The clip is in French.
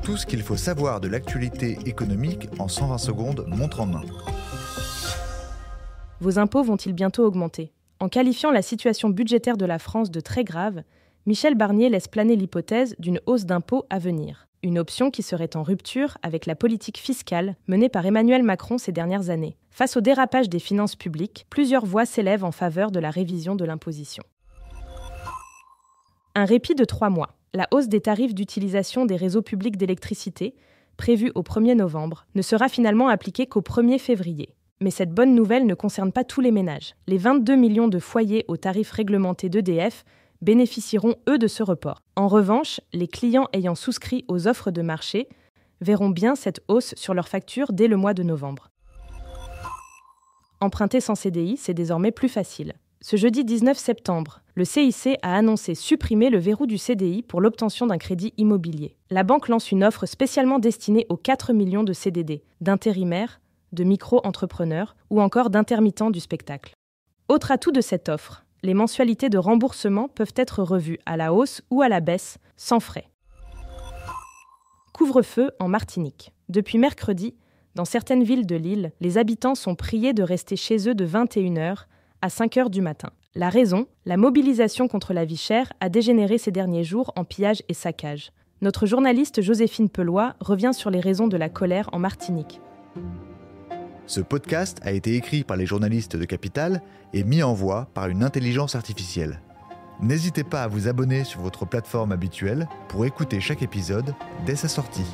Tout ce qu'il faut savoir de l'actualité économique en 120 secondes, montre en main. Vos impôts vont-ils bientôt augmenter ? En qualifiant la situation budgétaire de la France de très grave, Michel Barnier laisse planer l'hypothèse d'une hausse d'impôts à venir. Une option qui serait en rupture avec la politique fiscale menée par Emmanuel Macron ces dernières années. Face au dérapage des finances publiques, plusieurs voix s'élèvent en faveur de la révision de l'imposition. Un répit de 3 mois. La hausse des tarifs d'utilisation des réseaux publics d'électricité, prévue au 1er novembre, ne sera finalement appliquée qu'au 1er février. Mais cette bonne nouvelle ne concerne pas tous les ménages. Les 22 millions de foyers aux tarifs réglementés d'EDF bénéficieront, eux, de ce report. En revanche, les clients ayant souscrit aux offres de marché verront bien cette hausse sur leur facture dès le mois de novembre. Emprunter sans CDI, c'est désormais plus facile. Ce jeudi 19 septembre, le CIC a annoncé supprimer le verrou du CDI pour l'obtention d'un crédit immobilier. La banque lance une offre spécialement destinée aux 4 millions de CDD, d'intérimaires, de micro-entrepreneurs ou encore d'intermittents du spectacle. Autre atout de cette offre, les mensualités de remboursement peuvent être revues à la hausse ou à la baisse, sans frais. Couvre-feu en Martinique. Depuis mercredi, dans certaines villes de l'île, les habitants sont priés de rester chez eux de 21h à 5h du matin. La raison, la mobilisation contre la vie chère a dégénéré ces derniers jours en pillage et saccage. Notre journaliste Joséphine Pelois revient sur les raisons de la colère en Martinique. Ce podcast a été écrit par les journalistes de Capital et mis en voix par une intelligence artificielle. N'hésitez pas à vous abonner sur votre plateforme habituelle pour écouter chaque épisode dès sa sortie.